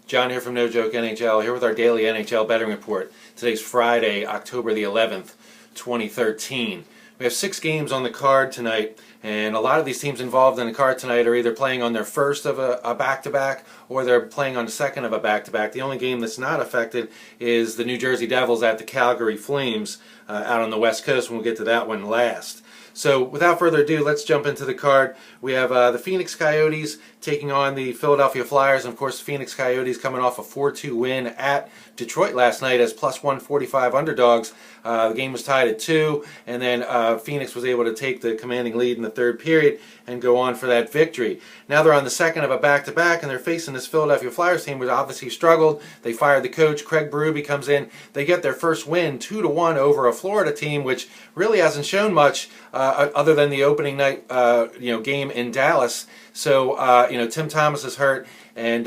John here from No Joke NHL, here with our daily NHL betting report. Today's Friday, October the 11th, 2013. We have 6 games on the card tonight, and a lot of these teams involved in the card tonight are either playing on their first of a back-to-back or they're playing on the second of a back-to-back. The only game that's not affected is the New Jersey Devils at the Calgary Flames out on the West Coast, and we'll get to that one last. So without further ado, let's jump into the card. We have the Phoenix Coyotes taking on the Philadelphia Flyers. And of course, the Phoenix Coyotes coming off a 4-2 win at Detroit last night as plus 145 underdogs. The game was tied at 2, and then Phoenix was able to take the commanding lead in the third period and go on for that victory. Now they're on the second of a back-to-back, and they're facing this Philadelphia Flyers team, which obviously struggled. They fired the coach. Craig Berube comes in. They get their first win, 2-1 over a Florida team, which really hasn't shown much other than the opening night game in Dallas. So Tim Thomas is hurt, and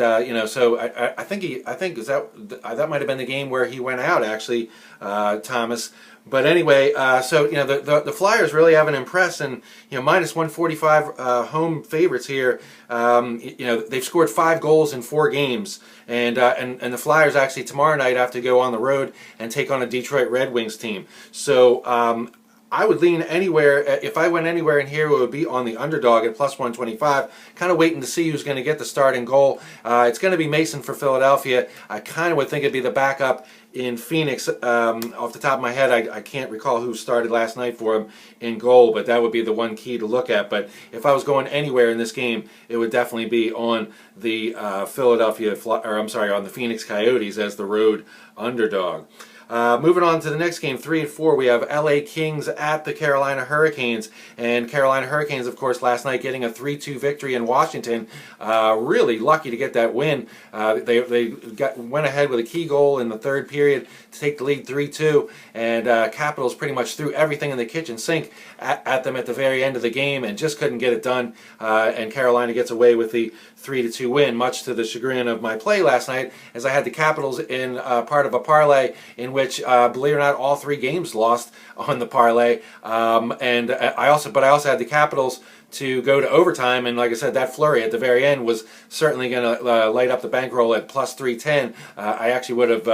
so I think that might have been the game where he went out, actually, Thomas. But anyway, the Flyers really haven't impressed, and minus 145 home favorites here. They've scored 5 goals in 4 games, and the Flyers actually tomorrow night have to go on the road and take on a Detroit Red Wings team. So I would lean anywhere. If I went anywhere in here, it would be on the underdog at plus 125. Kind of waiting to see who's going to get the starting goal. It's going to be Mason for Philadelphia. I kind of would think it'd be the backup in Phoenix. Off the top of my head, I can't recall who started last night for him in goal, but that would be the one key to look at. But if I was going anywhere in this game, it would definitely be on the on the Phoenix Coyotes as the road underdog. Moving on to the next game, 3 and 4, we have LA Kings at the Carolina Hurricanes. And Carolina Hurricanes, of course, last night getting a 3-2 victory in Washington. Really lucky to get that win. They went ahead with a key goal in the third period to take the lead 3-2. And Capitals pretty much threw everything in the kitchen sink at them at the very end of the game and just couldn't get it done. And Carolina gets away with the 3-2 win, much to the chagrin of my play last night, as I had the Capitals in part of a parlay in which, believe it or not, all 3 games lost on the parlay. I also had the Capitals to go to overtime, and like I said, that flurry at the very end was certainly going to light up the bankroll at plus 310. I actually would have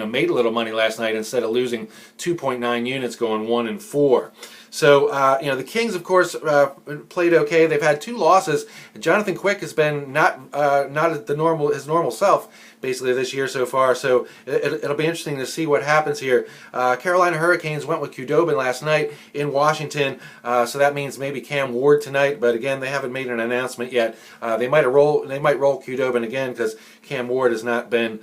made a little money last night instead of losing 2.9 units going 1 and 4. So the Kings, of course, played okay. They've had 2 losses. Jonathan Quick has been not at his normal self basically this year so far. So it'll be interesting to see what happens here. Carolina Hurricanes went with Khudobin last night in Washington, so that means maybe Cam Ward tonight. But again, they haven't made an announcement yet. They might roll Khudobin again because Cam Ward has not been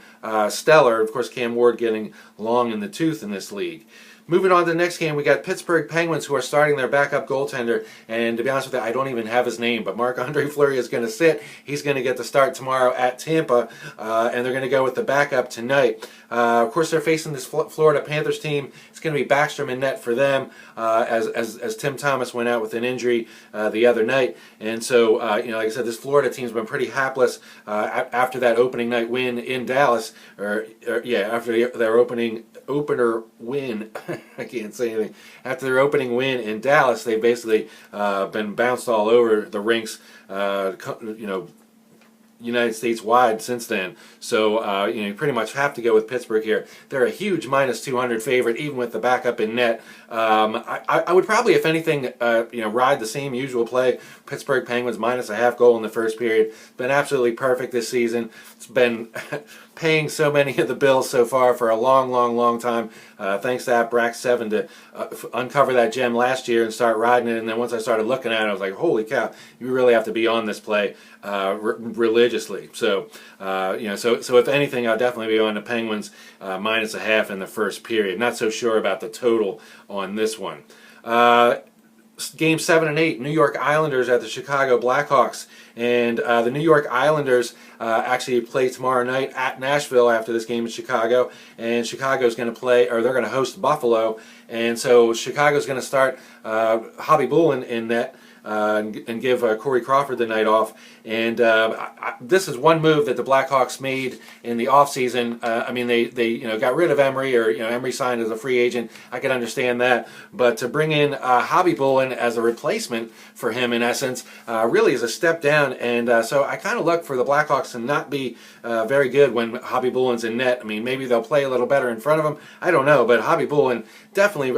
stellar. Of course, Cam Ward getting long in the tooth in this league. Moving on to the next game, we got Pittsburgh Penguins who are starting their backup goaltender, and to be honest with you, I don't even have his name, but Marc-Andre Fleury is going to sit. He's going to get the start tomorrow at Tampa, and they're going to go with the backup tonight. Of course, they're facing this Florida Panthers team. It's going to be Backstrom in net for them, as Tim Thomas went out with an injury the other night. And so, like I said, this Florida team's been pretty hapless after that opening night win in Dallas, after their opener win. I can't say anything. After their opening win in Dallas, they've basically been bounced all over the rinks, United States wide since then. So you pretty much have to go with Pittsburgh here. They're a huge minus 200 favorite, even with the backup in net. I would probably, if anything, ride the same usual play. Pittsburgh Penguins minus a half goal in the first period. Been absolutely perfect this season. It's been paying so many of the bills so far for a long time. Thanks to that Brax 7 to uncover that gem last year and start riding it. And then once I started looking at it, I was like, holy cow, you really have to be on this play religiously. So, so if anything, I'll definitely be on the Penguins minus a half in the first period. Not so sure about the total on this one. Game 7 and 8, New York Islanders at the Chicago Blackhawks. And the New York Islanders actually play tomorrow night at Nashville after this game in Chicago. And Chicago's going to play, or they're going to host Buffalo. And so Chicago's going to start Hobby Bull in net. And give Corey Crawford the night off. And this is one move that the Blackhawks made in the offseason. I mean, they got rid of Emery, or Emery signed as a free agent. I can understand that, but to bring in Hobby Bullen as a replacement for him, in essence, really is a step down. And so I kind of look for the Blackhawks to not be very good when Hobby Bullen's in net. I mean, maybe they'll play a little better in front of him. I don't know, but Hobby Bullen definitely,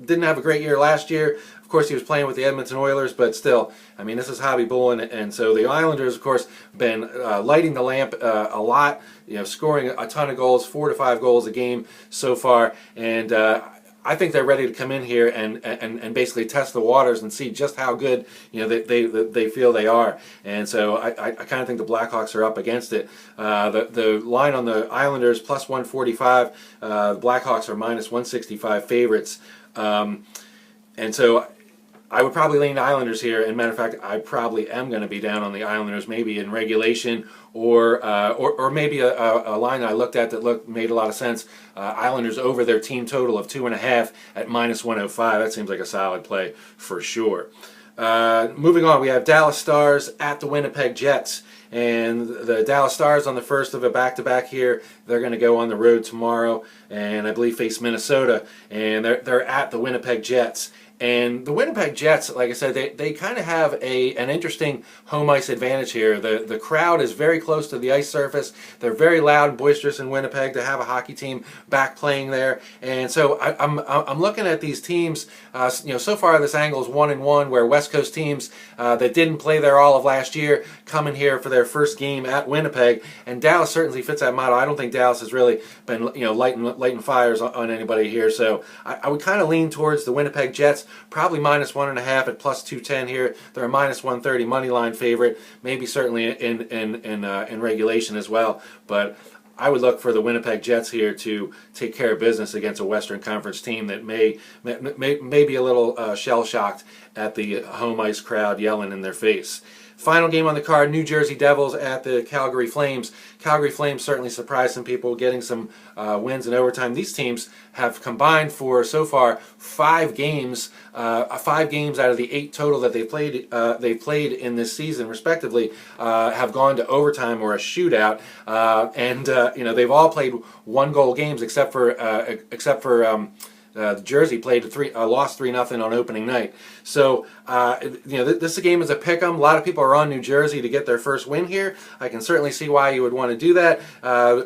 didn't have a great year last year. Of course, he was playing with the Edmonton Oilers, but still, I mean, this is Hobby Bullen, and so the Islanders, of course, been lighting the lamp a lot, scoring a ton of goals, 4 to 5 goals a game so far, and I think they're ready to come in here and basically test the waters and see just how good they feel they are. And so I kind of think the Blackhawks are up against it. The line on the Islanders plus 145. The Blackhawks are minus 165 favorites. And so I would probably lean the Islanders here, and matter of fact, I probably am going to be down on the Islanders, maybe in regulation, or maybe a line that I looked at that made a lot of sense. Islanders over their team total of 2.5 at minus 105. That seems like a solid play for sure. Moving on, we have Dallas Stars at the Winnipeg Jets. And the Dallas Stars on the first of a back-to-back here. They're going to go on the road tomorrow and I believe face Minnesota. And they're at the Winnipeg Jets. And the Winnipeg Jets, like I said, they kind of have an interesting home ice advantage here. The crowd is very close to the ice surface. They're very loud and boisterous in Winnipeg to have a hockey team back playing there. And so I'm looking at these teams. So far this angle is 1-1, where West Coast teams that didn't play there all of last year come in here for their first game at Winnipeg. And Dallas certainly fits that model. I don't think Dallas has really been lighting fires on anybody here. So I would kind of lean towards the Winnipeg Jets. Probably minus 1.5 at plus 210 here. They're a minus 130 money line favorite. Maybe certainly in regulation as well. But I would look for the Winnipeg Jets here to take care of business against a Western Conference team that may be a little shell shocked at the home ice crowd yelling in their face. Final game on the card, New Jersey Devils at the Calgary Flames. Calgary Flames certainly surprised some people, getting some wins in overtime. These teams have combined for, so far, 5 games. 5 games out of the 8 total that they've played in this season, respectively, have gone to overtime or a shootout. They've all played 1-goal games except for Jersey lost 3-0 on opening night. So this game is a pick'em. A lot of people are on New Jersey to get their first win here. I can certainly see why you would want to do that.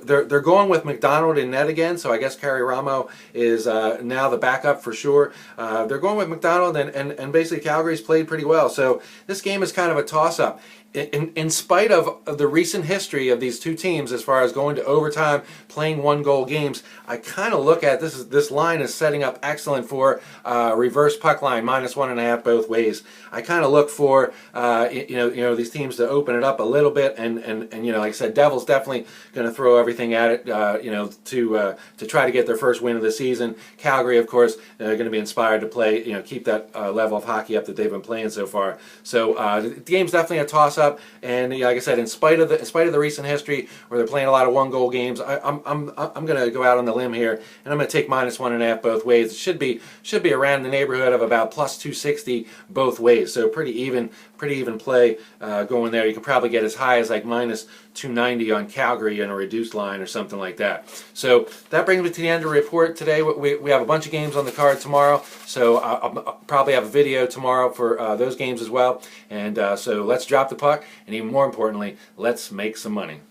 They're going with McDonald in net again, so I guess Carrie Ramo is now the backup for sure. They're going with McDonald, and basically Calgary's played pretty well. So this game is kind of a toss-up. In spite of the recent history of these two teams as far as going to overtime, playing 1-goal games, I kind of look at this line is setting up excellent for reverse puck line, minus 1.5 both ways. I kind of look for these teams to open it up a little bit, and like I said, Devils definitely going to throw everything at it to try to get their first win of the season. Calgary, of course, going to be inspired to play, keep that level of hockey up that they've been playing so far. So the game's definitely a toss-up. And like I said, in spite of the recent history where they're playing a lot of 1-goal games, I'm going to go out on the limb here, and I'm going to take minus 1.5 both ways. It should be around the neighborhood of about plus 260 both ways. So pretty even play going there. You can probably get as high as like minus 290 on Calgary in a reduced line or something like that. So that brings me to the end of the report today. We have a bunch of games on the card tomorrow, so I'll probably have a video tomorrow for those games as well. And so let's drop the puck, and even more importantly, let's make some money.